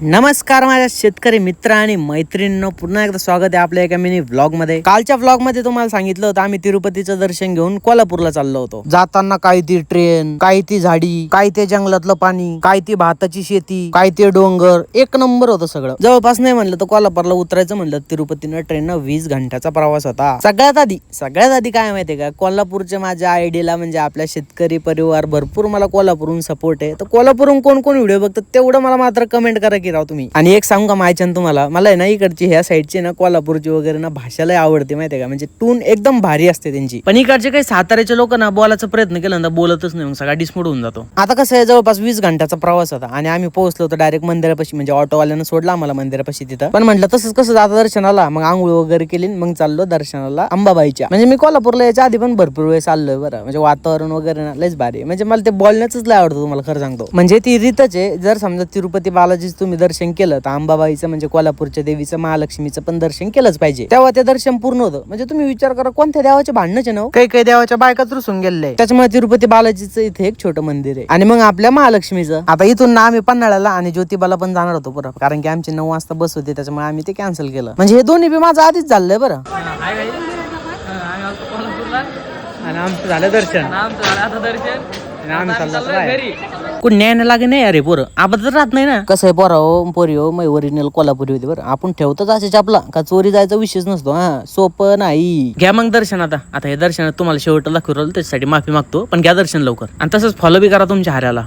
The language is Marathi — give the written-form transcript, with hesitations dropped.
नमस्कार माझ्या शेतकरी मित्र आणि मैत्रिणींनो, पुन्हा एकदा स्वागत आहे आपल्या एका मिनी व्लॉग मध्ये. कालच्या व्लॉग मध्ये तुम्हाला सांगितलं होतं आम्ही तिरुपतीचं दर्शन घेऊन कोल्हापूरला चाललो होतो. जाताना काय ती ट्रेन, काय ती झाडी, काय ते जंगलातलं पाणी, काय ती भाताची शेती, काय ते डोंगर, एक नंबर होतं सगळं. जवळपास नाही म्हणलं तर कोल्हापूरला उतरायचं म्हणलं तिरुपतीनं ट्रेननं 20 घंट्याचा प्रवास होता. सगळ्यात आधी काय माहितीये का, कोल्हापूरच्या माझ्या आयडीला म्हणजे आपल्या शेतकरी परिवार भरपूर मला कोल्हापूरहून सपोर्ट आहे. तर कोल्हापूरहून कोण कोण व्हिडिओ बघतात तेवढं मला मात्र कमेंट करा की राव तुम्ही. आणि एक सांगू का मायच्यान तुम्हाला, मला आहे ना इकडची ह्या साईडची ना कोल्हापूरची वगैरे ना भाषाला आवडते माहितीये का, म्हणजे टून एकदम भारी असते त्यांची. पण इकडचे काही साताऱ्याचे लोक ना बोलायचा प्रयत्न केला ना बोलतच नाही, मग सगळा डिसमोड होऊन जातो. आता कसं आहे, जवळपास 20 घंट्याचा प्रवास होता आणि आम्ही पोहोचलो होतो डायरेक्ट मंदिरापाशी. म्हणजे ऑटोवाल्यानं सोडला आम्हाला मंदिरापाशी तिथं. पण म्हटलं तसंच कसं जाता दर्शनाला, मग आंघोळ वगैरे केली मग चाललो दर्शनाला अंबाबाईच्या. म्हणजे मी कोल्हापूरला याच्या आधी पण भरपूर वेळेस चाललोय बरं. म्हणजे वातावरण वगैरे ना लयच भारी. म्हणजे मला ते बोलण्याच लय आवडतं तुम्हाला खरं सांगतो. म्हणजे ती रीतच आहे, जर समजा तिरुपती बालाजीचं तुम्ही दर्शन केलं तर अंबाबाईचं म्हणजे कोल्हापूरच्या देवीचं महालक्ष्मीचं पण दर्शन केलंच पाहिजे, तेव्हा ते दर्शन पूर्ण होतं. म्हणजे तुम्ही विचार करा कोणत्या देवाचे भांडणच ना, काही देवाच्या बायकाच रुसून गेले. त्याच्यामुळे तिरुपती बालाजीचं इथे एक छोटं मंदिर आहे. आणि मग आपल्या महालक्ष्मीचं आता इथून ना आम्ही पन्हाळ्याला आणि ज्योतिबाला पण जाणार होतो बरं, कारण की आमची 9 वाजता बस होती, त्याच्यामुळे आम्ही ते कॅन्सल केलं. म्हणजे हे दोन्ही बी माझं आधीच झालंय बरं. आणि आमचं झालं दर्शन, कोण न्यायला लागे नाही अरे पोरं आबाद राहत नाही ना. कसं आहे पोरा हो पोरी हो, मै ओरिजिनल कोल्हापुरी होती बरं. आपण ठेवतच असे आपला का चोरी जायचा विषयच नसतो. हा सोपं नाही. घ्या मग दर्शन. आता हे दर्शनात तुम्हाला शेवट दाखवलं त्याच्यासाठी माफी मागतो, पण घ्या दर्शन लवकर आणि तसंच फॉलो बी करा तुमच्या हाऱ्याला.